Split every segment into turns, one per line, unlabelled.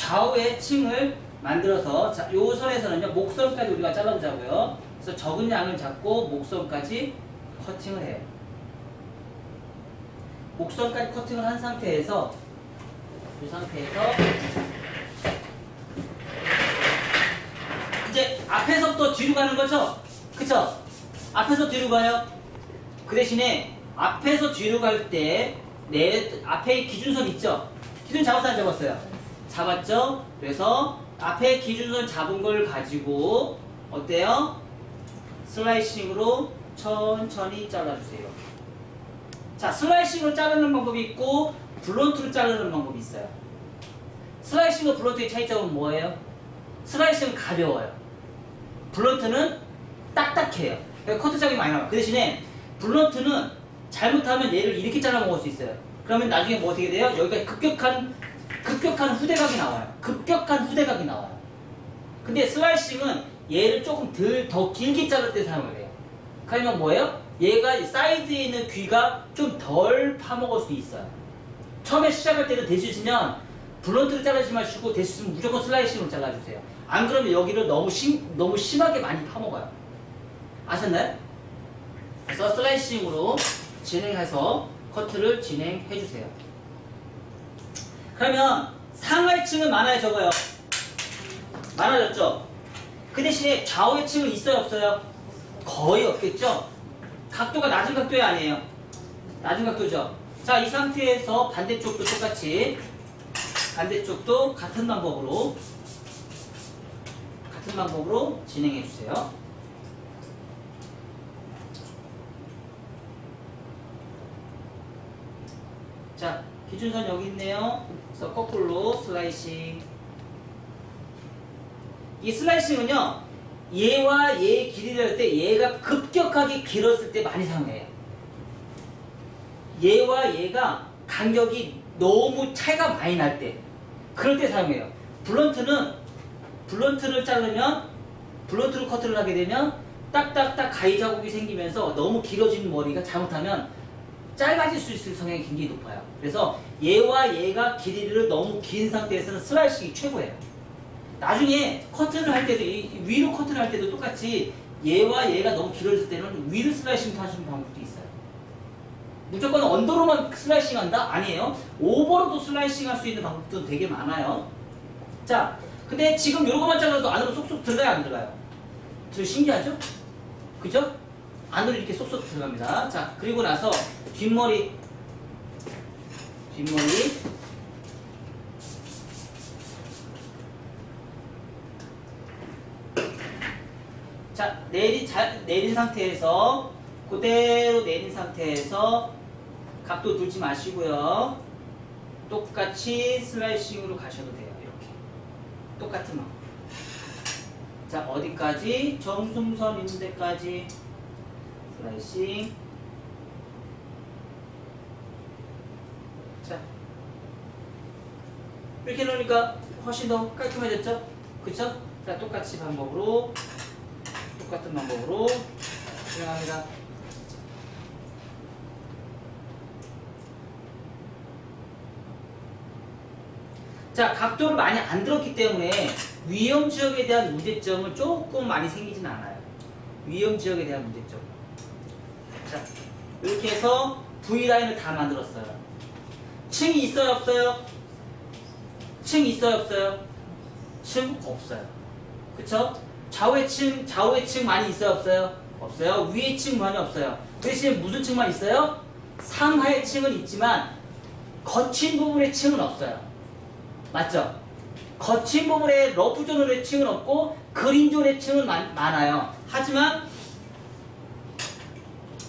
좌우의 층을 만들어서 자, 요 선에서는요 목선까지 우리가 잘라보자고요. 그래서 적은 양을 잡고 목선까지 커팅을 해요. 목선까지 커팅을 한 상태에서 이 상태에서 이제 앞에서부터 뒤로 가는 거죠? 그쵸? 앞에서 뒤로 가요. 그 대신에 앞에서 뒤로 갈 때 내 앞에 기준선 있죠? 기준 잡았어요? 안 잡았어요? 잡았죠? 그래서 앞에 기준선 잡은 걸 가지고 어때요? 슬라이싱으로 천천히 잘라주세요. 자, 슬라이싱으로 자르는 방법이 있고 블런트로 자르는 방법이 있어요. 슬라이싱과 블런트의 차이점은 뭐예요? 슬라이싱은 가벼워요. 블런트는 딱딱해요. 그러니까 커트 자국이 많이 나와요. 그 대신에 블런트는 잘못하면 얘를 이렇게 잘라 먹을 수 있어요. 그러면 나중에 뭐 어떻게 돼요? 여기가 급격한 후대각이 나와요. 급격한 후대각이 나와요. 근데 슬라이싱은 얘를 조금 더 길게 자를 때 사용을 해요. 그러면 뭐예요? 얘가 사이드에 있는 귀가 좀 덜 파먹을 수 있어요. 처음에 시작할 때는 될 수 있으면 블런트를 자르지 마시고 될 수 있으면 무조건 슬라이싱으로 잘라주세요. 안 그러면 여기를 너무 심하게 많이 파먹어요. 아셨나요? 그래서 슬라이싱으로 진행해서 커트를 진행해주세요. 그러면 상하의 층은 많아요, 적어요? 많아졌죠? 그 대신에 좌우의 층은 있어요, 없어요? 거의 없겠죠? 각도가 낮은 각도에 아니에요. 낮은 각도죠? 자, 이 상태에서 반대쪽도 똑같이 반대쪽도 같은 방법으로 진행해주세요. 자, 기준선 여기 있네요. 그래서 거꾸로 슬라이싱. 이 슬라이싱은요, 얘와 얘의 길이를 할 때 얘가 급격하게 길었을 때 많이 사용해요. 얘와 얘가 간격이 너무 차이가 많이 날 때, 그럴 때 사용해요. 블런트를 자르면, 블런트로 커트를 하게 되면 딱딱딱 가위 자국이 생기면서 너무 길어진 머리가 잘못하면 짧아질 수 있을 성향이 굉장히 높아요. 그래서 얘와 얘가 길이를 너무 긴 상태에서는 슬라이싱이 최고예요. 나중에 커트를 할 때도, 위로 커트를 할 때도 똑같이 얘와 얘가 너무 길어질 때는 위로 슬라이싱 하시는 방법도 있어요. 무조건 언더로만 슬라이싱 한다? 아니에요. 오버로도 슬라이싱 할 수 있는 방법도 되게 많아요. 자, 근데 지금 요거만 잘라도 안으로 쏙쏙 들어가요, 안 들어가요? 되게 신기하죠? 그죠? 안으로 이렇게 쏙쏙 들어갑니다. 자, 그리고 나서 뒷머리 자, 내린 상태에서 그대로 내린 상태에서 각도 두지 마시고요. 똑같이 슬라이싱으로 가셔도 돼요. 이렇게 똑같은 방법. 자, 어디까지? 정승선 있는 데까지 슬라이싱. 자, 이렇게 놓으니까 훨씬 더 깔끔해졌죠? 그쵸? 자, 똑같은 방법으로 진행합니다. 자, 각도를 많이 안 들었기 때문에 위험 지역에 대한 문제점은 조금 많이 생기진 않아요. 위험 지역에 대한 문제점. 자, 이렇게 해서 V라인을 다 만들었어요. 층이 있어요, 없어요? 층이 있어요, 없어요? 층 없어요. 그쵸? 좌우의 층 많이 있어요, 없어요? 없어요. 위의 층 많이 없어요. 그 대신에 무슨 층만 있어요? 상하의 층은 있지만 거친 부분의 층은 없어요. 맞죠? 거친 부분의 러프존의 층은 없고 그린존의 층은 많아요. 하지만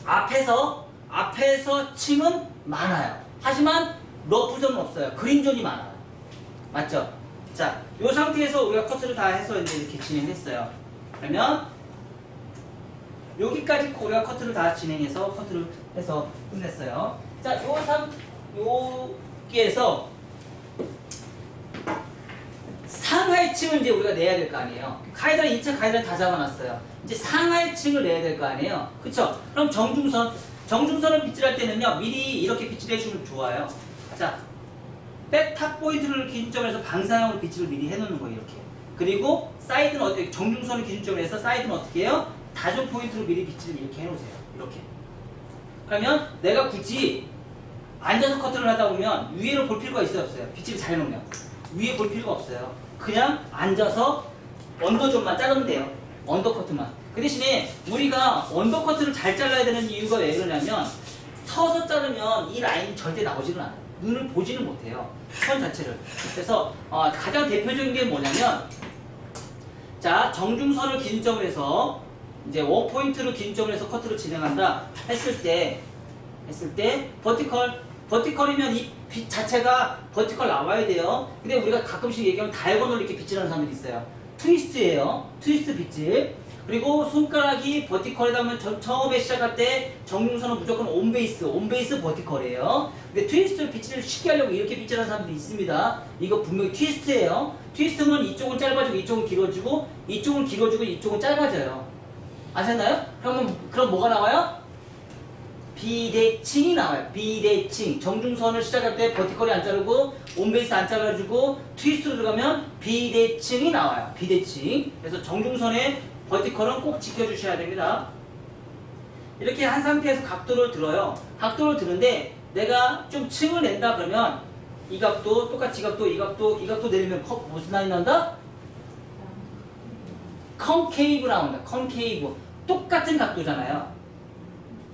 앞에서 층은 많아요. 하지만 러프존은 없어요. 그린존이 많아요. 맞죠? 자, 이 상태에서 우리가 커트를 다 해서 이제 이렇게 진행했어요. 그러면 여기까지 우리가 커트를 다 진행해서 커트를 해서 끝냈어요. 자, 여기에서 상하의 층을 이제 우리가 내야 될 거 아니에요. 가이드라인 2차 가이드라인 다 잡아놨어요. 이제 상하의 층을 내야 될 거 아니에요. 그쵸? 그럼 정중선을 빗질할 때는요, 미리 이렇게 빗질해 주면 좋아요. 자, 백 탑 포인트를 기준점으로 해서 방향으로 비치를 미리 해놓는 거예요. 이렇게. 그리고 사이드는 어떻게 정중선을 기준점으로 해서 사이드는 어떻게 해요? 다중 포인트로 미리 비치를 이렇게 해놓으세요. 이렇게. 그러면 내가 굳이 앉아서 커트를 하다 보면 위에를 볼 필요가 있어요, 없어요? 비치를 잘 해놓으면 위에 볼 필요가 없어요. 그냥 앉아서 언더존만 자르면 돼요. 언더커트만. 그 대신에 우리가 언더커트를 잘 잘라야 되는 이유가 왜 그러냐면 서서 자르면 이 라인이 절대 나오지는 않아요. 눈을 보지는 못해요. 선 자체를. 그래서 가장 대표적인 게 뭐냐면 자, 정중선을 기준점으로 해서 이제 원포인트를 기준점으로 해서 커트를 진행한다 했을 때 버티컬이면 이 빛 자체가 버티컬 나와야 돼요. 근데 우리가 가끔씩 얘기하면 다이아고널 이렇게 빗질하는 사람들이 있어요. 트위스트예요. 트위스트 빗질. 그리고 손가락이 버티컬이다 보면 처음에 시작할 때 정중선은 무조건 온베이스 버티컬이에요. 근데 트위스트 빗질을 쉽게 하려고 이렇게 빗질하는 사람들이 있습니다. 이거 분명히 트위스트예요. 트위스트는 이쪽은 짧아지고 이쪽은 길어지고 이쪽은 길어지고 이쪽은 짧아져요. 아셨나요? 그럼 뭐가 나와요? 비대칭이 나와요. 비대칭. 정중선을 시작할 때 버티컬이 안 자르고 온베이스 안 잘라주고 트위스트로 들어가면 비대칭이 나와요. 비대칭. 그래서 정중선의 버티컬은 꼭 지켜주셔야 됩니다. 이렇게 한 상태에서 각도를 들어요. 각도를 드는데 내가 좀 층을 낸다 그러면 이 각도, 똑같이 이 각도 내리면 무슨 라인 나온다? 컨케이브 나온다. 컨케이브. 똑같은 각도잖아요.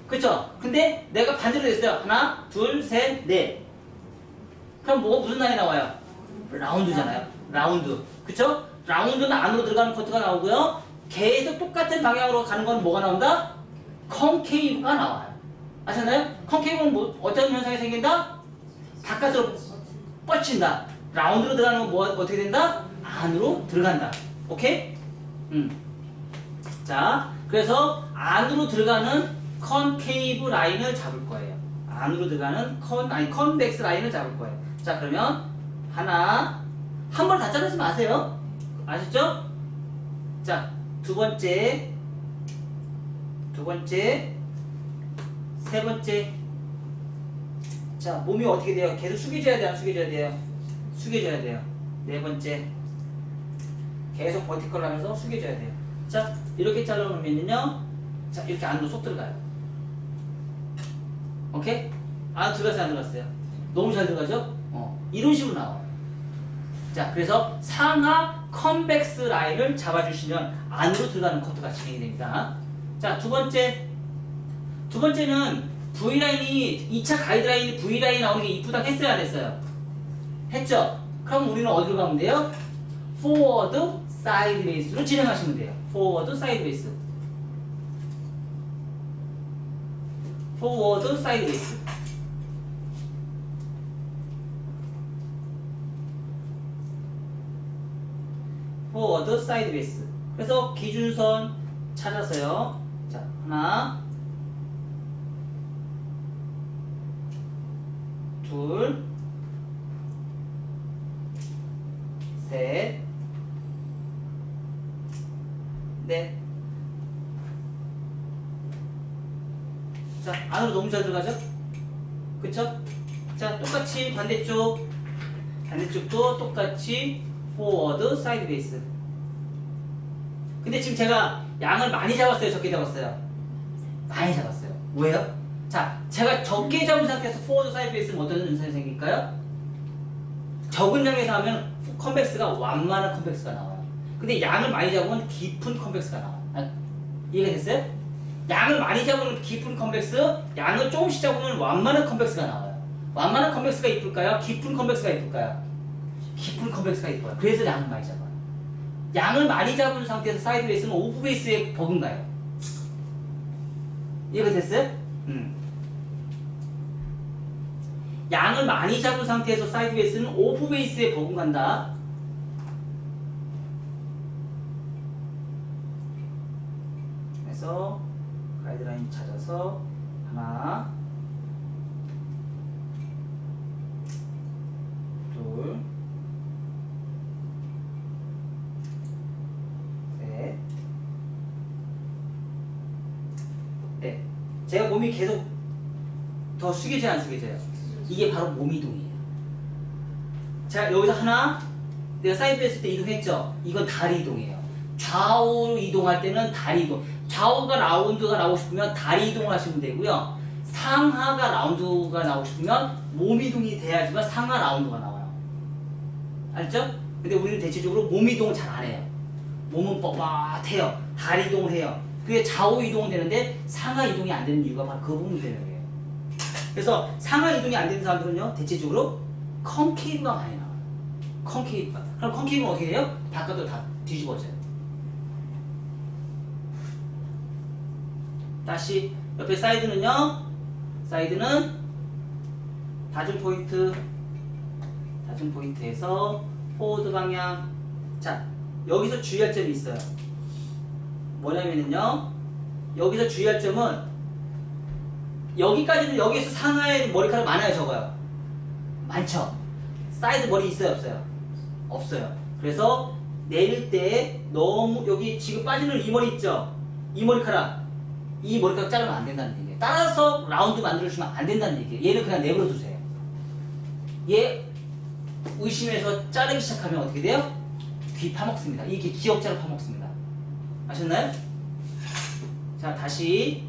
그쵸? 근데 내가 반대로 했어요. 하나, 둘, 셋, 넷. 그럼 무슨 라인이 나와요? 라운드잖아요. 라운드. 그쵸? 라운드는 안으로 들어가는 커트가 나오고요. 계속 똑같은 방향으로 가는 건 뭐가 나온다? 컨케이브가 나와요. 아셨나요? 컨케이브는 어떤 현상이 생긴다? 바깥으로 뻗친다. 라운드로 들어가는 건 어떻게 된다? 안으로 들어간다. 오케이? 자, 그래서 안으로 들어가는 컨케이브 라인을 잡을 거예요. 안으로 들어가는 컨벡스 라인을 잡을 거예요. 자, 그러면 하나, 한 번 다 자르지 마세요. 아셨죠? 자, 두 번째, 세 번째. 자, 몸이 어떻게 돼요? 계속 숙여져야 돼요? 안 숙여져야 돼요? 숙여져야 돼요. 네 번째. 계속 버티컬 하면서 숙여져야 돼요. 자, 이렇게 잘라놓으면요. 자, 이렇게 안으로 쏙 들어가요. 오케이? 안 들어갔어요? 안 들어갔어요? 너무 잘 들어가죠? 이런 식으로 나와요. 자, 그래서 상하 컨벡스 라인을 잡아주시면 안으로 들어가는 커트가 진행이 됩니다. 자, 두 번째는 V라인이 2차 가이드라인이 V라인이 나오는 게 이쁘다고 했어요? 안 했어요? 했죠? 그럼 우리는 어디로 가면 돼요? 포워드 사이드웨이스로 진행하시면 돼요. 포워드 사이드웨이스. 포워드 사이드웨이스. 포워드 사이드웨이스. 그래서 기준선 찾아서요. 자, 하나, 둘, 셋, 넷. 자, 안으로 너무 잘 들어가죠? 그쵸? 자, 똑같이 반대쪽도 똑같이 포워드 사이드 베이스. 근데 지금 제가 양을 많이 잡았어요? 적게 잡았어요? 많이 잡았어요. 왜요? 자, 제가 적게 잡은 상태에서 포워드 사이드 베이스는 어떤 현상이 생길까요? 적은 양에서 하면 컨벡스가 완만한 컨벡스가 나와요. 근데 양을 많이 잡으면 깊은 컨벡스가 나와요. 이해가 됐어요? 양을 많이 잡으면 깊은 컨벡스, 양을 조금씩 잡으면 완만한 컨벡스가 나와요. 완만한 컨벡스가 이쁠까요? 깊은 컨벡스가 이쁠까요? 깊은 컨벡스가 이뻐요. 그래서 양을 많이 잡아요. 양을 많이 잡은 상태에서 사이드 베이스는 오브 베이스에 버금가요. 이해가 됐어요? 양을 많이 잡은 상태에서 사이드 베이스는 오브 베이스에 버금간다. 그래서 가이드라인 찾아서 하나, 둘, 셋, 넷. 제가 몸이 계속 더 숙여져요, 안 숙여져요? 이게 바로 몸 이동이에요. 자, 여기서 하나, 내가 사이드 했을 때 이동했죠? 이건 다리 이동이에요. 좌우로 이동할 때는 다리 이동. 좌우가 라운드가 나오고 싶으면 다리 이동을 하시면 되고요. 상하가 라운드가 나오고 싶으면 몸 이동이 돼야지만 상하 라운드가 나와요. 알죠? 근데 우리는 대체적으로 몸 이동을 잘 안 해요. 몸은 뻣뻣해요. 다리 이동을 해요. 그게 좌우 이동은 되는데 상하 이동이 안 되는 이유가 바로 그 부분 때문이에요. 그래서 상하 이동이 안 되는 사람들은요, 대체적으로 컨케이브가 많이 나와요. 컨케이브가. 그럼 컨케이브는 어떻게 돼요? 바깥으로 다 뒤집어져요. 다시 옆에 사이드는요, 사이드는 다중 포인트에서 포워드 방향. 자, 여기서 주의할 점이 있어요. 뭐냐면요, 여기서 주의할 점은 여기까지는 여기에서 상하에 머리카락 많아요, 적어요? 많죠? 사이드 머리 있어요, 없어요? 없어요. 그래서 내릴 때 너무 여기 지금 빠지는 이 머리 있죠? 이 머리카락 자르면 안 된다는 얘기예요. 따라서 라운드 만들어주시면 안 된다는 얘기예요. 얘를 그냥 내버려 두세요. 얘 의심해서 자르기 시작하면 어떻게 돼요? 귀 파먹습니다. 이게 기역자를 파먹습니다. 아셨나요? 자, 다시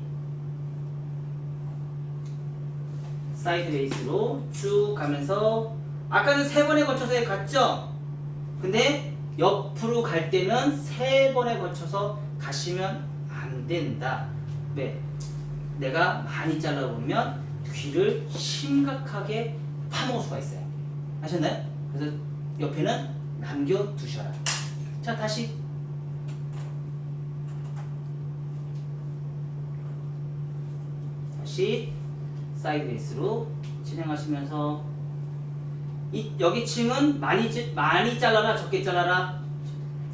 사이드 베이스로 쭉 가면서 아까는 3번에 거쳐서 갔죠? 근데 옆으로 갈 때는 3번에 거쳐서 가시면 안 된다. 네, 내가 많이 잘라보면 귀를 심각하게 파먹을 수가 있어요. 아셨나요? 그래서 옆에는 남겨두셔라. 자, 다시 사이드 베이스로 진행하시면서 여기 층은 많이 잘라라, 적게 잘라라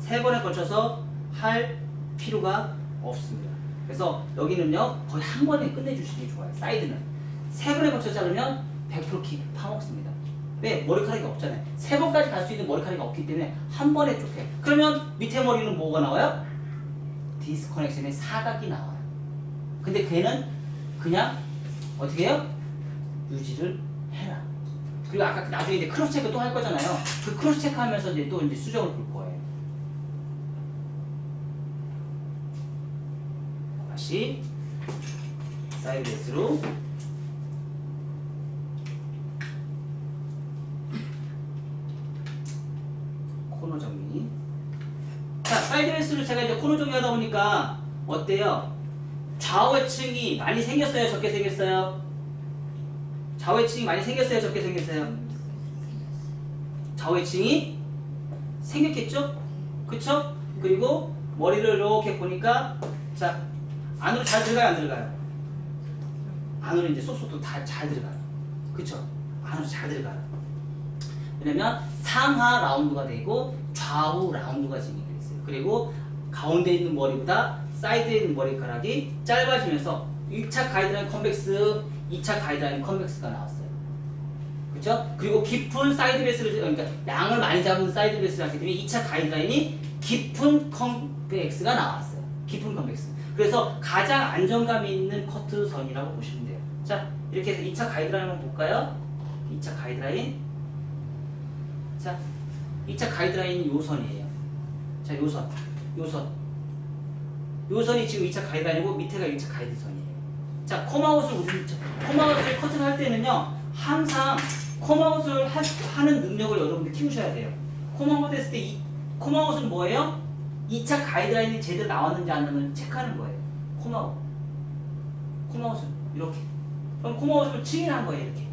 3번에 걸쳐서 할 필요가 없습니다. 그래서 여기는요, 거의 한 번에 끝내주시는 게 좋아요. 사이드는 3번에 걸쳐 자르면 100% 키 파먹습니다. 왜? 머리카락이 없잖아요. 3번까지 갈 수 있는 머리카락이 없기 때문에 한 번에 쭉 해. 그러면 밑에 머리는 뭐가 나와요? 디스커넥션의 사각이 나와요. 근데 걔는 그냥 어떻게 해요? 유지를 해라. 그리고 아까 나중에 이제 크로스 체크 또 할 거잖아요. 그 크로스 체크 하면서 이제 또 이제 수정을 볼 거예요. 다시 사이드 베이스로 코너 정리. 자, 사이드 베이스로 제가 이제 코너 정리 하다 보니까 어때요? 좌우층이 많이 생겼어요? 적게 생겼어요? 좌우층이 많이 생겼어요? 적게 생겼어요? 좌우층이 생겼겠죠? 그쵸? 그리고 머리를 이렇게 보니까 자, 안으로 잘 들어가요? 안 들어가요? 안으로 이제 쏙쏙도 다 잘 들어가요. 그쵸? 안으로 잘 들어가요. 왜냐면 상하 라운드가 되고 좌우 라운드가 진행이 됐어요. 그리고 가운데 있는 머리보다 사이드에 있는 머리카락이 짧아지면서 1차 가이드라인 컨벡스, 2차 가이드라인 컨벡스가 나왔어요. 그쵸? 그리고 깊은 사이드 베이스를, 그러니까 양을 많이 잡은 사이드 베이스를 하기 때문에 2차 가이드라인이 깊은 컨벡스가 나왔어요. 깊은 컨벡스. 그래서 가장 안정감 있는 커트선이라고 보시면 돼요. 자, 이렇게 해서 2차 가이드라인 한번 볼까요? 2차 가이드라인. 자, 2차 가이드라인이 요 선이에요. 자, 요 선. 요 선이 지금 2차 가이드라인이고 밑에가 1차 가이드선이에요. 자, 컴아웃을 커트를 할 때는요, 항상 컴아웃을 하는 능력을 여러분들 키우셔야 돼요. 컴아웃 했을 때 이 컴아웃은 뭐예요? 2차 가이드라인이 제대로 나왔는지 안 나왔는지 체크하는 거예요. 컴아웃은 이렇게. 그럼 컴아웃을 칭이한 거예요. 이렇게.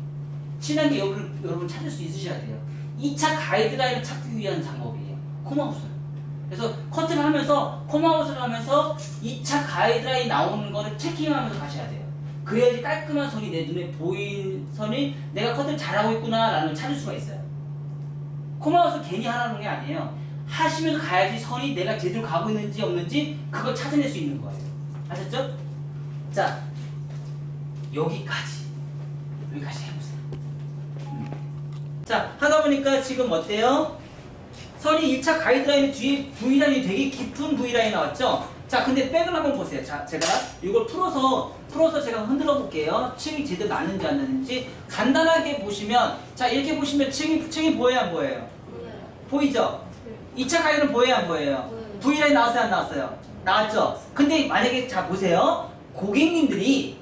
칭한 게 여러분 찾을 수 있으셔야 돼요. 2차 가이드라인을 찾기 위한 작업이에요. 컴아웃은. 그래서 커트를 하면서 컴아웃을 하면서 2차 가이드라인 나오는 거를 체킹하면서 가셔야 돼요. 그래야지 깔끔한 선이 내 눈에 보인 선이 내가 커트를 잘하고 있구나 라는 걸 찾을 수가 있어요. 컴아웃을 괜히 하라는 게 아니에요. 하시면서 가야지 선이 내가 제대로 가고 있는지 없는지 그걸 찾아낼 수 있는 거예요. 아셨죠? 자, 여기까지 해보세요. 자, 하다 보니까 지금 어때요? 선이 1차 가이드라인 뒤에 V라인이 되게 깊은 V라인이 나왔죠? 자, 근데 백을 한번 보세요. 자, 제가 이걸 풀어서 제가 흔들어 볼게요. 층이 제대로 나는지 안 나는지. 간단하게 보시면, 자, 이렇게 보시면 층이 보여요, 안 보여요? 보이죠? 2차 가이드는 보여요, 안 보여요? V라인 나왔어요, 안 나왔어요? 나왔죠? 근데 만약에, 자, 보세요. 고객님들이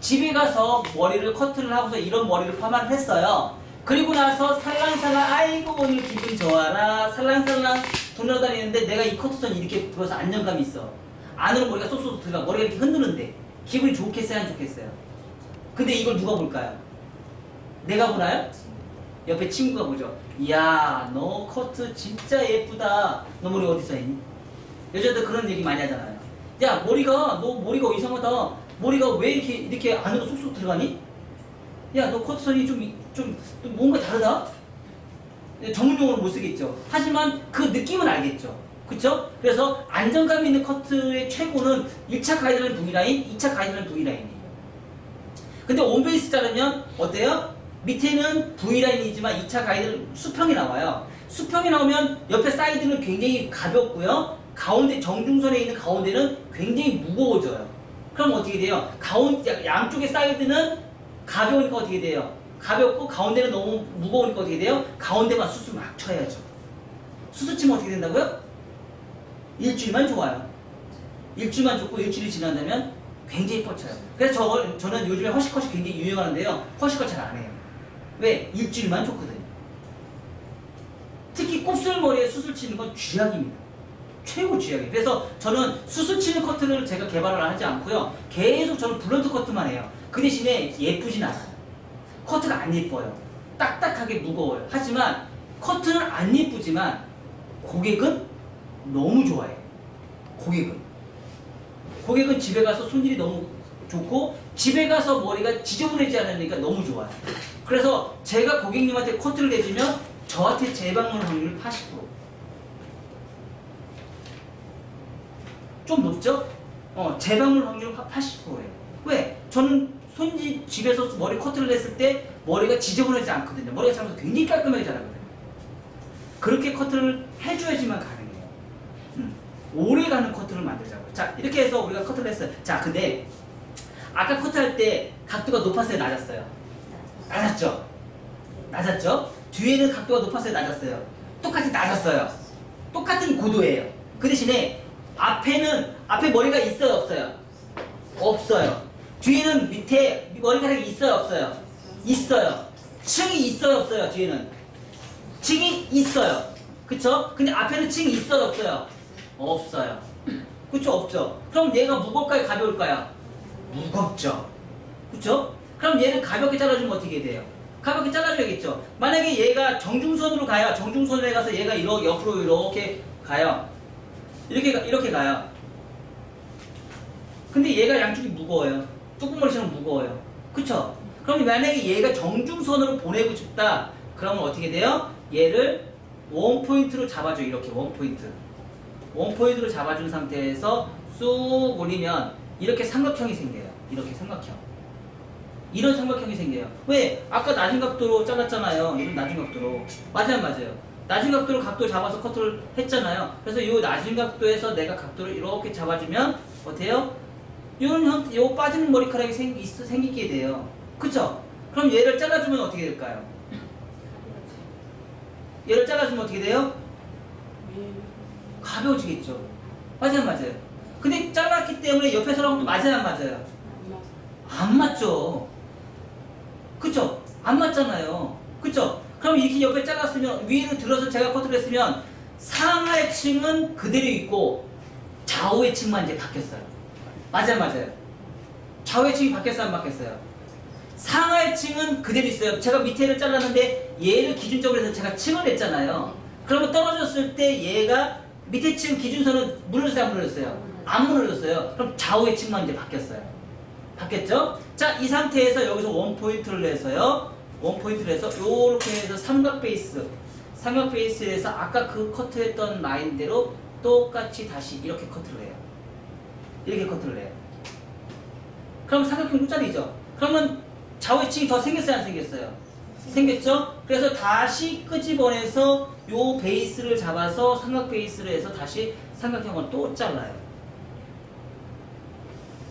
집에 가서 머리를 커트를 하고서 이런 머리를 파마를 했어요. 그리고 나서 살랑살랑, 아이고, 오늘 기분 좋아라. 살랑살랑 돌아다니는데 내가 이 커트선이 이렇게 보여서 안정감이 있어. 안으로 머리가 쏙쏙 들어가. 머리가 이렇게 흔드는데 기분이 좋겠어요, 안 좋겠어요? 근데 이걸 누가 볼까요? 내가 보나요? 옆에 친구가 보죠. 이야, 너 커트 진짜 예쁘다. 너 머리 어디서 했니? 여자들 그런 얘기 많이 하잖아요. 야, 너 머리가 이상하다. 머리가 왜 이렇게 안으로 쏙쏙 들어가니? 야, 너 커트선이 좀 뭔가 다르다? 전문 용어를 못 쓰겠죠. 하지만 그 느낌은 알겠죠. 그쵸? 그래서 안정감 있는 커트의 최고는 1차 가이드라인 V라인, 2차 가이드라인 V라인이에요. 근데 온베이스 자르면 어때요? 밑에는 V라인이지만 2차 가이드는 수평이 나와요. 수평이 나오면 옆에 사이드는 굉장히 가볍고요. 가운데, 정중선에 있는 가운데는 굉장히 무거워져요. 그럼 어떻게 돼요? 양쪽의 사이드는 가벼우니까 어떻게 돼요? 가볍고 가운데는 너무 무거우니까 어떻게 돼요? 가운데만 수술 막 쳐야죠. 수술 치면 어떻게 된다고요? 일주일만 좋아요. 일주일만 좋고 일주일이 지난다면 굉장히 뻗쳐요. 그래서 저는 요즘에 허쉬컷이 굉장히 유행하는데요. 허쉬컷 잘 안 해요. 왜? 일주일만 좋거든요. 특히 곱슬머리에 수술 치는 건 쥐약입니다. 최고 쥐약이에요. 그래서 저는 수술 치는 커트를 제가 개발을 하지 않고요. 계속 저는 블런트 커트만 해요. 그 대신에 예쁘진 않아요. 커트가 안 예뻐요. 딱딱하게 무거워요. 하지만 커트는 안 예쁘지만 고객은 너무 좋아해요. 고객은 집에 가서 손질이 너무 좋고 집에 가서 머리가 지저분해지지 않으니까 너무 좋아요. 그래서 제가 고객님한테 커트를 내주면 저한테 재방문 확률 80%. 좀 높죠? 재방문 확률 80%예요. 왜? 저는 집에서 머리 커트를 했을 때 머리가 지저분하지 않거든요. 머리가 자라면서 굉장히 깔끔하게 자라거든요. 그렇게 커트를 해줘야지만 가능해요. 오래가는 커트를 만들자고요. 자, 이렇게 해서 우리가 커트를 했어요. 자, 근데 아까 커트할 때 각도가 높았어요, 낮았어요? 낮았죠? 뒤에는 각도가 높았어요, 낮았어요? 똑같이 낮았어요. 똑같은 고도예요. 그 대신에 앞에 머리가 있어요, 없어요? 없어요. 뒤에는 밑에 머리카락이 있어요, 없어요? 있어요. 층이 있어요, 없어요? 뒤에는 층이 있어요. 그쵸? 근데 앞에는 층이 있어요, 없어요? 없어요. 그쵸? 없죠. 그럼 얘가 무겁까요, 가벼울까요? 무겁죠. 그쵸? 그럼 얘는 가볍게 잘라주면 어떻게 돼요? 가볍게 잘라줘야겠죠. 만약에 얘가 정중선으로 가요. 정중선에 가서 얘가 옆으로 이렇게 가요. 이렇게 가요. 근데 얘가 양쪽이 무거워요. 뚜껑머리처럼 무거워요. 그쵸? 그럼 만약에 얘가 정중선으로 보내고 싶다. 그러면 어떻게 돼요? 얘를 원포인트로 잡아줘요. 이렇게 원포인트로 잡아준 상태에서 쑥 올리면 이렇게 삼각형이 생겨요. 이렇게 삼각형. 이런 삼각형이 생겨요. 왜? 아까 낮은 각도로 잘랐잖아요. 이런 낮은 각도로. 맞아요. 낮은 각도로 각도 잡아서 커트를 했잖아요. 그래서 이 낮은 각도에서 내가 각도를 이렇게 잡아주면 어때요? 요 빠지는 머리카락이 생기게 돼요. 그쵸? 그럼 얘를 잘라주면 어떻게 될까요? 얘를 잘라주면 어떻게 돼요? 가벼워지겠죠. 맞아요. 근데 잘랐기 때문에 옆에 사람은 맞아요, 안 맞아요? 안 맞죠. 그쵸? 안 맞잖아요. 그쵸? 그럼 이렇게 옆에 잘랐으면 위로 들어서 제가 커트를 했으면 상하의 층은 그대로 있고 좌우의 층만 이제 바뀌었어요. 맞아요. 좌우의 층이 바뀌었어요, 안 바뀌었어요? 상하의 층은 그대로 있어요. 제가 밑에를 잘랐는데 얘를 기준적으로 해서 제가 층을 냈잖아요. 그러면 떨어졌을 때 얘가 밑에 층 기준선은 무너졌어요, 안 무너졌어요? 안 무너졌어요. 그럼 좌우의 층만 이제 바뀌었어요. 바뀌었죠? 자, 이 상태에서 여기서 원포인트를 해서요. 원포인트를 해서 요렇게 해서 삼각 베이스를 해서 아까 그 커트했던 라인대로 똑같이 다시 이렇게 커트를 해요. 그럼 삼각형 룩자리죠. 그러면 좌우의 층이 더 생겼어요, 안 생겼어요? 생겼죠? 그래서 다시 끄집어내서 요 베이스를 잡아서 삼각 베이스를 해서 다시 삼각형을 또 잘라요.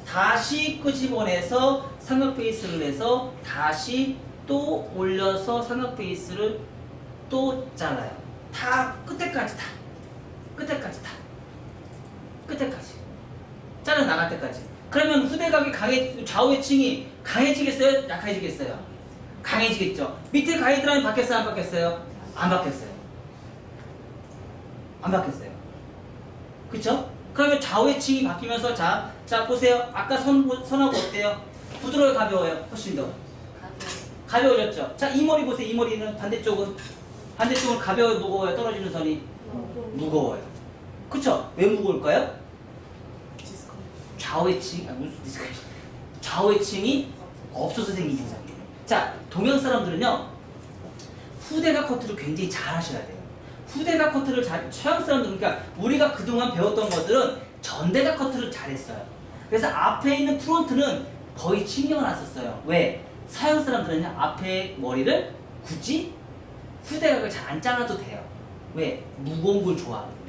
다시 끄집어내서 삼각 베이스를 내서 다시 또 올려서 삼각 베이스를 또 잘라요. 다 끝에까지 다. 끝에까지 다. 끝에까지. 잘라 나갈 때까지. 그러면 후대각이 좌우의 층이 강해지겠어요? 약해지겠어요? 강해지겠죠. 밑에 가이드라인 바뀌었어요? 안 바뀌었어요? 안 바뀌었어요. 안 바뀌었어요. 그쵸? 그러면 좌우의 층이 바뀌면서 자 보세요. 아까 선하고 어때요? 부드러워요? 가벼워요? 훨씬 더. 가벼워졌죠? 자, 이 머리 보세요. 이 머리는 반대쪽은 가벼워요? 무거워요? 떨어지는 선이? 무거워요. 그쵸? 왜 무거울까요? 좌우의 층이 좌우의 층이 없어서 생긴 현상이에요. 자, 동양 사람들은요 후대각 커트를 굉장히 잘 하셔야 돼요. 후대각 커트를 서양 사람들, 그러니까 우리가 그동안 배웠던 것들은 전대각 커트를 잘했어요. 그래서 앞에 있는 프론트는 거의 신경을 안 썼어요. 왜? 서양 사람들은요 앞에 머리를 굳이 후대각을 잘 안 잘라도 돼요. 왜? 무거운 걸 좋아하거든요.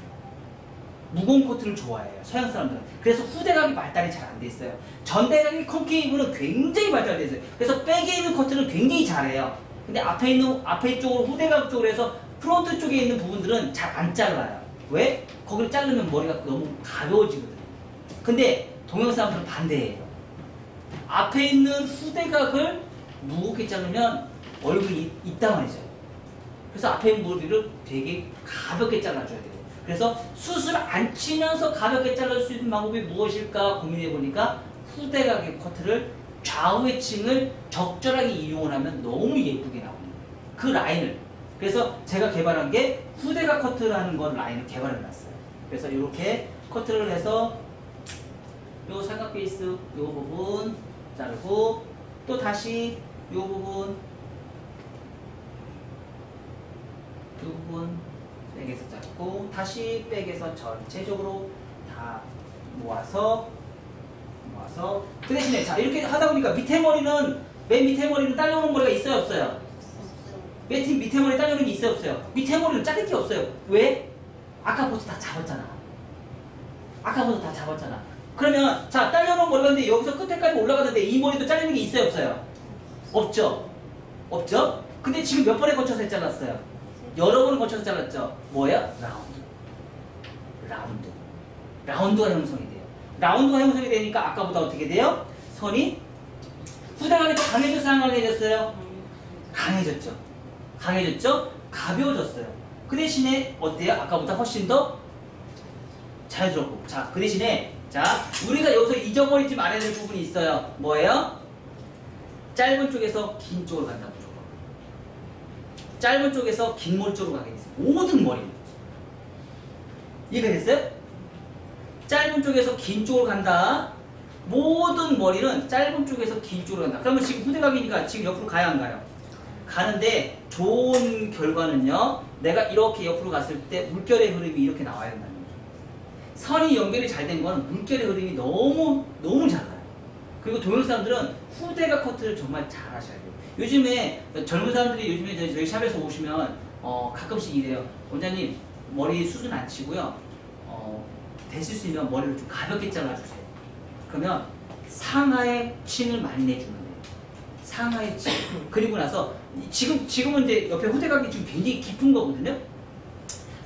무거운 코트를 좋아해요. 서양 사람들은. 그래서 후대각이 발달이 잘 안 돼 있어요. 전대각이 컨케이브는 굉장히 발달돼 있어요. 그래서 백에 있는 커트는 굉장히 잘해요. 근데 앞에 쪽으로 후대각 쪽으로 해서 프론트 쪽에 있는 부분들은 잘 안 잘라요. 왜? 거기를 자르면 머리가 너무 가벼워지거든요. 근데 동양 사람들은 반대예요. 앞에 있는 후대각을 무겁게 자르면 얼굴이 이따만해져요. 그래서 앞에 있는 머리를 되게 가볍게 잘라줘야 돼요. 그래서 수술 안 치면서 가볍게 잘라줄 수 있는 방법이 무엇일까 고민해 보니까 후대각의 커트를 좌우의 층을 적절하게 이용을 하면 너무 예쁘게 나옵니다. 그 라인을. 그래서 제가 개발한 게 후대각 커트라는 걸 라인을 개발해 놨어요. 그래서 이렇게 커트를 해서 요 삼각 베이스 요 부분 자르고 또 다시 요 부분 백에서 자르고 다시 백에서 전체적으로 다 모아서 그 대신에 자 이렇게 하다 보니까 밑에 머리는 맨 밑에 머리는 딸려오는 머리가 있어요 없어요? 밑에 머리 딸려오는 게 있어요 없어요? 밑에 머리는 자를 게 없어요. 왜? 아까부터 다 잡았잖아. 그러면 자 딸려오는 머리가 있는데 여기서 끝에까지 올라가는데 이 머리도 잘리는 게 있어요 없어요? 없죠? 근데 지금 몇 번에 거쳐서 잘랐어요? 여러 번을 거쳐서 잘랐죠? 뭐야? 라운드가 형성이 돼요. 라운드가 형성이 되니까 아까보다 어떻게 돼요? 선이 후대각이 더 강해졌어요? 안 강해졌어요? 강해졌죠? 가벼워졌어요. 그 대신에 어때요? 아까보다 훨씬 더 자연스럽고. 자, 그 대신에 자 우리가 여기서 잊어버리지 말아야 될 부분이 있어요. 뭐예요? 짧은 쪽에서 긴 쪽으로 간다고. 짧은 쪽에서 긴 머리 쪽으로 가게 됐어요. 모든 머리. 이해가 됐어요? 짧은 쪽에서 긴 쪽으로 간다. 모든 머리는 짧은 쪽에서 긴 쪽으로 간다. 그러면 지금 후대각이니까 지금 옆으로 가야 안 가요? 가는데 좋은 결과는요. 내가 이렇게 옆으로 갔을 때 물결의 흐름이 이렇게 나와야 된다는 거죠. 선이 연결이 잘 된 건 물결의 흐름이 너무 잘 나요. 그리고 동양 사람들은 후대각 커트를 정말 잘 하셔야 돼요. 요즘에 젊은 사람들이 요즘에 저희 샵에서 오시면 가끔씩 이래요. 원장님 머리 수준 안 치고요. 되실 수 있으면 머리를 좀 가볍게 잘라주세요. 그러면 상하의 층을 많이 내주면 돼요. 상하의 층. 그리고 나서 지금은 이제 옆에 후대각이 좀 굉장히 깊은 거거든요.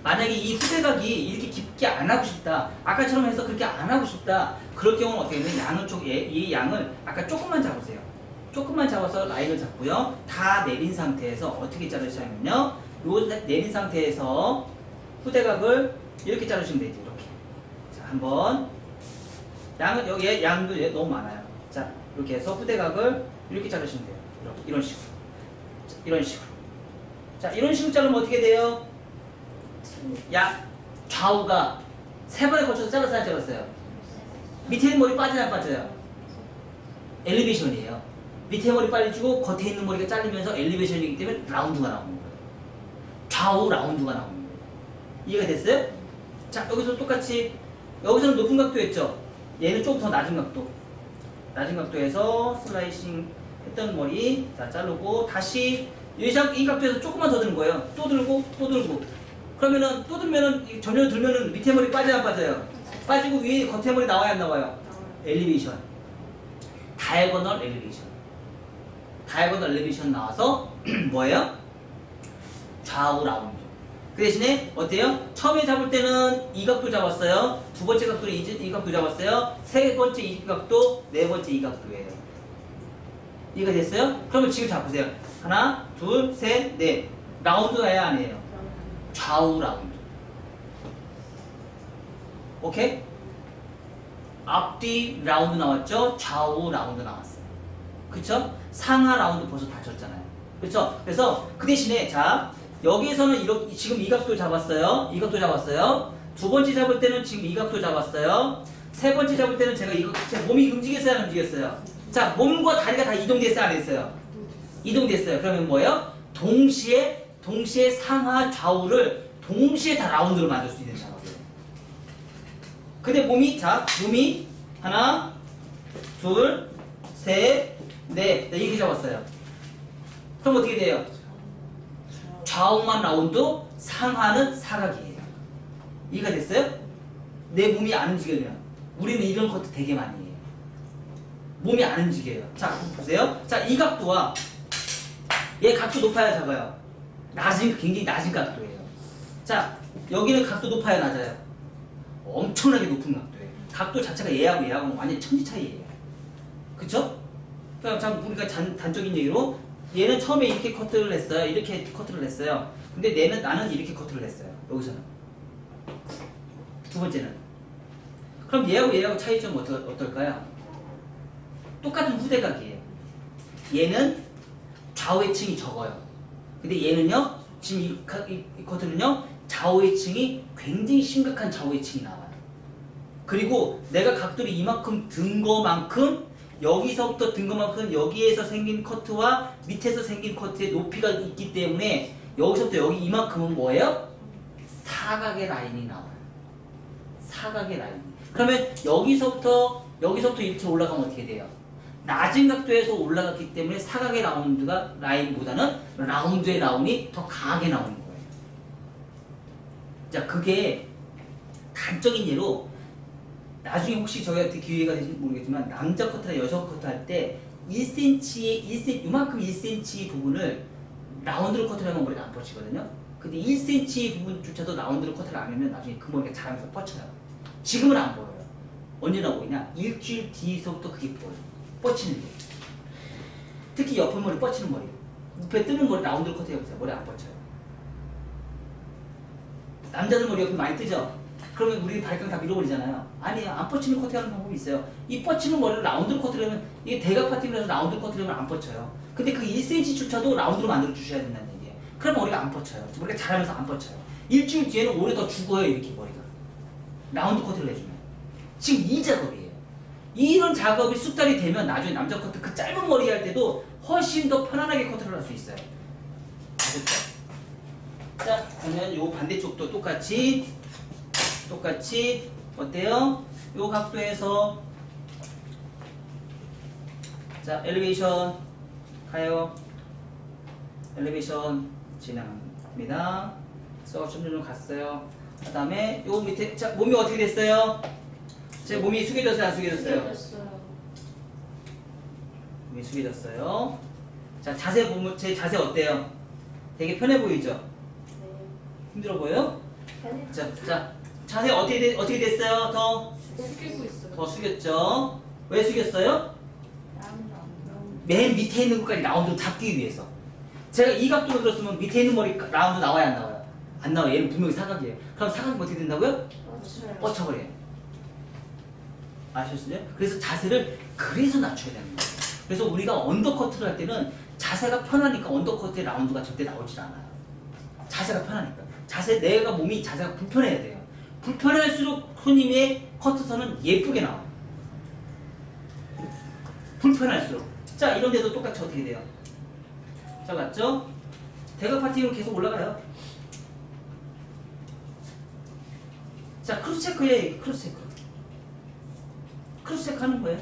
만약에 이 후대각이 이렇게 깊게 안 하고 싶다. 아까처럼 해서 그렇게 안 하고 싶다. 그럴 경우는 어떻게 되냐면 이 양을 아까 조금만 잡으세요. 조금만 잡아서 라인을 잡고요. 다 내린 상태에서 어떻게 자르시냐면요. 요 내린 상태에서 후대각을 이렇게 자르시면 되죠. 이렇게. 자, 한번. 양은 여기에 양도 너무 많아요. 자, 이렇게 해서 후대각을 이렇게 자르시면 돼요. 이런 식으로. 자, 이런 식으로. 자, 이런 식으로 자르면 어떻게 돼요? 좌우가 세 번에 걸쳐서 잘랐어요, 안 잘랐어요? 밑에 있는 머리 빠져요, 안 빠져요? 엘리베이션이에요. 밑에 머리 빨리 주고 겉에 있는 머리가 잘리면서 엘리베이션이기 때문에 라운드가 나오는 거예요. 좌우 라운드가 나오는 거예요. 이해가 됐어요? 자, 여기서 똑같이 여기서는 높은 각도였죠? 얘는 조금 더 낮은 각도. 낮은 각도에서 슬라이싱 했던 머리 자 자르고 다시 이 각도에서 조금만 더 드는 거예요. 또 들고 그러면은 또 들면은 전혀 들면은 밑에 머리 빠져야 안 빠져요? 빠지고 위에 겉에 머리 나와야 안 나와요? 엘리베이션. 다이아고널 엘리베이션. 다이아고널 엘리베이션 나와서 뭐예요? 좌우 라운드. 그 대신에 어때요? 처음에 잡을 때는 이 각도 잡았어요. 두 번째 각도는 이 각도 잡았어요. 세 번째 이 각도, 네 번째 이 각도예요. 이해가 됐어요? 그러면 지금 잡으세요. 하나, 둘, 셋, 넷. 라운드가 해야 안 해요? 좌우 라운드. 오케이? 앞뒤 라운드 나왔죠? 좌우 라운드 나왔어요. 그쵸? 상하 라운드 벌써 다 쳤잖아요. 그쵸? 그래서 그 대신에 자 여기에서는 이렇게 지금 이 각도 잡았어요. 이 각도 잡았어요. 두 번째 잡을 때는 지금 이 각도 잡았어요. 세 번째 잡을 때는 제가 이거 제 몸이 움직였어요, 안 움직였어요? 자, 몸과 다리가 다 이동됐어요, 안 했어요? 이동됐어요. 그러면 뭐예요? 동시에 상하 좌우를 동시에 다 라운드로 만들 수 있는 작업이에요. 근데 몸이 하나, 둘, 셋, 넷 이렇게 잡았어요. 그럼 어떻게 돼요? 좌우만 라운드, 상하는 사각이에요. 이해가 됐어요? 내 몸이 안 움직여요. 우리는 이런 것도 되게 많이 해요. 몸이 안 움직여요. 자, 보세요. 자, 이 각도와 얘 각도 높아야 작아요. 굉장히 낮은 각도예요. 자, 여기는 각도 높아야 낮아요. 엄청나게 높은 각도예요. 각도 자체가 얘하고 완전 천지 차이예요. 그쵸? 그러니까 우리가 단적인 얘기로 얘는 처음에 이렇게 커트를 했어요. 이렇게 커트를 했어요. 근데 나는 이렇게 커트를 했어요. 여기서는. 두 번째는. 그럼 얘하고 차이점은 어떨까요? 똑같은 후대각이에요. 얘는 좌우회층이 적어요. 근데 얘는요, 지금 이 커트는요, 좌우회층이 굉장히 심각한 좌우회층이 나와요. 그리고 내가 각도를 이만큼 든 거만큼 여기서부터 든 것만큼 여기에서 생긴 커트와 밑에서 생긴 커트의 높이가 있기 때문에 여기서부터 여기 이만큼은 뭐예요? 사각의 라인이 나와요. 사각의 라인. 그러면 여기서부터 이렇게 올라가면 어떻게 돼요? 낮은 각도에서 올라갔기 때문에 사각의 라인보다는 라운드의 라운이 더 강하게 나오는 거예요. 자, 그게 단적인 예로 나중에 혹시 저희한테 기회가 되실지 모르겠지만 남자 커트나 여자 커트 할 때 1cm, 이만큼 1cm 부분을 라운드로 커트를 하면 머리가 안 뻗치거든요. 근데 1cm 부분조차도 라운드로 커트를 안 하면 나중에 그 머리가 자라면서 뻗쳐요. 지금은 안 보여요. 언제나 보이냐? 일주일 뒤에서부터 그게 보여요. 뻗치는 게. 특히 옆에 머리 뻗치는 머리. 옆에 뜨는 머리 라운드로 커트 해보세요. 머리 안 뻗쳐요. 남자들 머리 옆에 많이 뜨죠? 그러면 우리 발가락 다 밀어버리잖아요. 아니에요. 안 뻗치는 커트하는 방법이 있어요. 이 뻗치는 머리를 라운드로 커트를 하면 이게 대각 파팅을 해서 라운드로 커트를 하면 안 뻗쳐요. 근데 그 1cm조차도 라운드로 만들어 주셔야 된다는 얘기예요. 그럼 머리가 안 뻗쳐요. 머리가 자라면서 안 뻗쳐요. 일주일 뒤에는 오래 더 죽어요. 이렇게 머리가. 라운드 커트를 해주면. 지금 이 작업이에요. 이런 작업이 숙달이 되면 나중에 남자 커트 그 짧은 머리 할 때도 훨씬 더 편안하게 커트를 할 수 있어요. 아셨죠? 자, 그러면 요 반대쪽도 똑같이 어때요? 요 각도에서 자, 엘리베이션 가요. 엘리베이션 진행합니다. 서브션으로 갔어요. 그 다음에 요 밑에 자, 몸이 어떻게 됐어요? 제 몸이 숙여졌어요? 안 숙여졌어요? 몸이 숙여졌어요. 자, 자세 보면 제 자세 어때요? 되게 편해 보이죠?
네.
힘들어 보여요? 자, 자세 어떻게 됐어요? 더
숙이고 있어요.
더 숙였죠? 왜 숙였어요? 맨 밑에 있는 것까지 라운드로 잡기 위해서. 제가 이 각도로 들었으면 밑에 있는 머리 라운드 나와야 안 나와요? 안 나와요. 얘는 분명히 사각이에요. 그럼 사각이 어떻게 된다고요? 뻗쳐버려요. 아셨어요? 그래서 자세를 그래서 낮춰야 되는 거예요. 그래서 우리가 언더커트를 할 때는 자세가 편하니까 언더커트의 라운드가 절대 나오질 않아요. 자세가 편하니까. 내가 몸이 자세가 불편해야 돼요. 불편할수록 손님의 커트선은 예쁘게 나와요. 불편할수록. 자, 이런 데도 똑같이 어떻게 돼요? 자, 맞죠? 대각 파팅으로 계속 올라가요. 자, 크로스 체크예요. 크로스 체크. 크로스 체크 하는 거예요.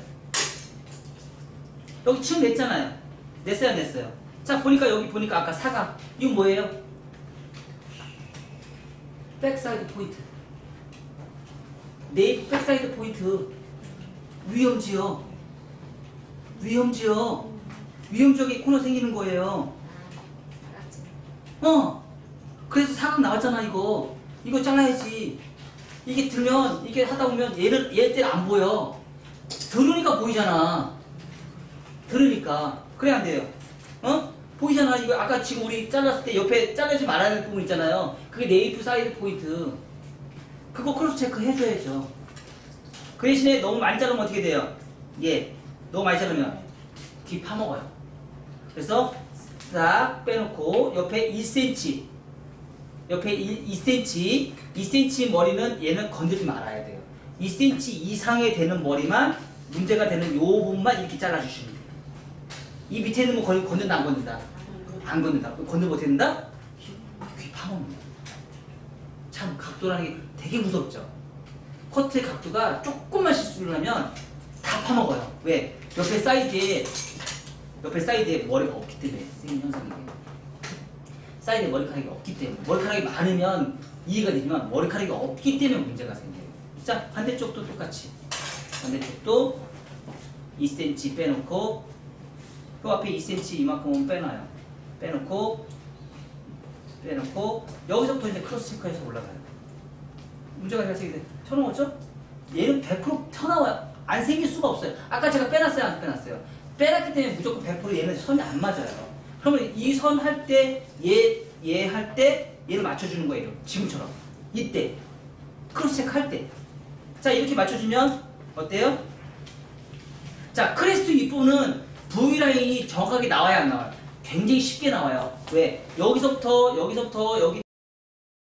여기 층 냈잖아요. 냈어요, 안 냈어요? 자, 여기 보니까 아까 사각. 이건 뭐예요? 백사이드 포인트. 네이프 백사이드 포인트. 위험지요. 위험지역에 코너 생기는 거예요. 그래서 사각 나왔잖아, 이거. 이거 잘라야지. 이게 들면, 이게 하다 보면 얘 때는 안 보여. 들으니까 보이잖아. 들으니까. 그래, 안 돼요. 보이잖아. 이거 아까 지금 우리 잘랐을 때 옆에 잘라지 말아야 할 부분 있잖아요. 그게 네이프 사이드 포인트. 그거 크로스 체크 해줘야죠. 그 대신에 너무 많이 자르면 어떻게 돼요? 예. 너무 많이 자르면 귀 파먹어요. 그래서 싹 빼놓고 옆에 1cm, 옆에 2cm 머리는 얘는 건들지 말아야 돼요. 2cm 이상에 되는 머리만 문제가 되는 요 부분만 이렇게 잘라주시면 돼요. 이 밑에 있는 거 건든다 안 건든다? 안 건든다. 건들 못해 된다? 귀 파먹는다. 참 각도라는 게 되게 무섭죠. 커트의 각도가 조금만 실수를 하면 다 파먹어요. 왜? 옆에 사이드에 머리가 없기 때문에 생긴 현상이에요. 사이드에 머리카락이 없기 때문에. 머리카락이 많으면 이해가 되지만 머리카락이 없기 때문에 문제가 생겨요. 자, 반대쪽도 똑같이. 반대쪽도 2cm 빼놓고 그 앞에 2cm 이만큼은 빼놔요. 빼놓고 여기서부터 이제 크로스 체크해서 올라가요. 문제가 잘 생기는데 쳐놓았죠? 얘는 100% 튀어나와요. 안 생길 수가 없어요. 아까 제가 빼놨어요? 안 빼놨어요? 빼놨기 때문에 무조건 100% 얘는 선이 안 맞아요. 그러면 이 선 할 때 얘 할 때 얘를 맞춰주는 거예요. 지금처럼. 이때 크로스 체크 할 때. 자, 이렇게 맞춰주면 어때요? 자, 크레스트 윗부분은 V라인이 정확하게 나와야 안 나와요? 굉장히 쉽게 나와요. 왜? 여기서부터 여기